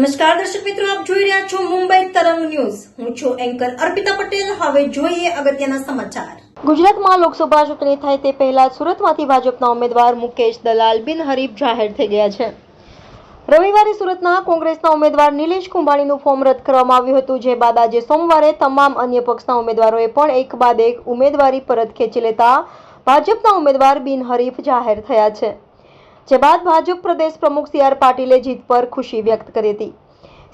નમસ્કાર દર્શક મિત્રો, આપ જોઈ રહ્યા છો મુંબઈ તરંગ ન્યૂઝ. હું છું એન્કર અર્પિતા પટેલ. હવે જોઈએ અગત્યના સમાચાર. ગુજરાતમાં લોકસભા ચૂંટણી થાય તે પહેલા સુરતમાંથી ભાજપના ઉમેદવાર મુકેશ દલાલ બિનહરીફ જાહેર થઈ ગયા છે. રવિવારે સુરતના કોંગ્રેસના ઉમેદવાર નિલેશ કુંભાણીનું ફોર્મ રદ કરવામાં આવ્યું હતું, જે બાદ આજે સોમવારે તમામ અન્ય પક્ષના ઉમેદવારોએ પણ એક બાદ એક ઉમેદવારી પરત ખેંચી લેતા ભાજપના ઉમેદવાર બિનહરીફ જાહેર થયા છે. જે બાદ ભાજપ પ્રદેશ પ્રમુખ સી.આર. પાટીલે જીત પર ખુશી વ્યક્ત કરી હતી.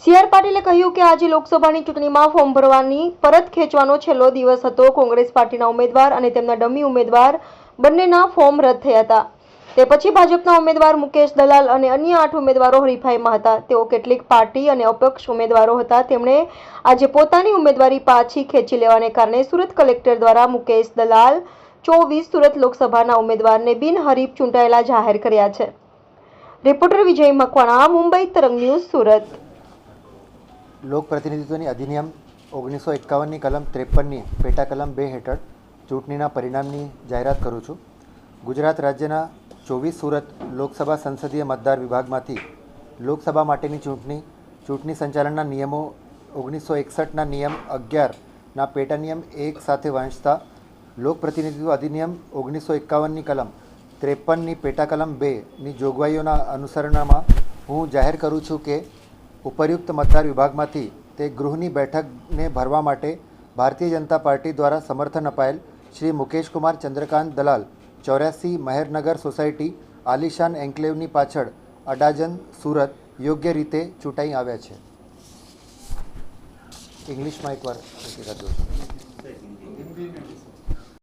સી.આર. પાટીલે કહ્યું કે આજે લોકસભાની ચૂંટણીમાં ફોર્મ ભરવાની પરત ખેંચવાનો છેલ્લો દિવસ હતો. કોંગ્રેસ પાર્ટીના ઉમેદવાર અને તેમના ડમી ઉમેદવાર બંનેના ફોર્મ રદ થયા હતા. તે પછી ભાજપના ઉમેદવાર મુકેશ દલાલ અને અન્ય 8 ઉમેદવારો હરીફાઈમાં હતા. તેઓ કેટલીક પાર્ટી અને અપક્ષ ઉમેદવારો હતા. તેમણે આજે પોતાની ઉમેદવારી પાછી ખેંચી લેવાને કારણે સુરત કલેક્ટર દ્વારા મુકેશ દલાલ 24 સુરત લોકસભાના ઉમેદવારને બિનહરીફ ચૂંટાયેલા જાહેર કર્યા છે. રિપોર્ટર વિજય મકવાણા, મુંબઈ તરંગ ન્યૂઝ, સુરત. લોક પ્રતિનિધિત્વની અધિનિયમ 1951ની કલમ 53ની પેટા કલમ 2 હેઠળ ચૂંટણીના પરિણામની જાહેરાત કરું છું. ગુજરાત રાજ્યના 24 સુરત લોકસભા સંસદીય મતદાર વિભાગમાંથી લોકસભા માટેની ચૂંટણી સંચાલનના નિયમો 1961ના નિયમ 11ના પેટા નિયમ 1 સાથે વાંચતા લોક પ્રતિનિધિત્વ અધિનિયમ 1951ની કલમ 53ની પેટા કલમ 2ની જોગવાઈઓના અનુસરણમાં હું જાહેર કરું છું કે ઉપરયુક્ત મતદાર વિભાગમાંથી તે ગૃહની બેઠકને ભરવા માટે ભારતીય જનતા પાર્ટી દ્વારા સમર્થન અપાયેલ શ્રી મુકેશકુમાર ચંદ્રકાંત દલાલ 84 મહેરનગર સોસાયટી આલિશાન એન્કલેવની પાછળ અડાજન, સુરત યોગ્ય રીતે ચૂંટાઈ આવ્યા છે. ઇંગ્લિશમાં એકવાર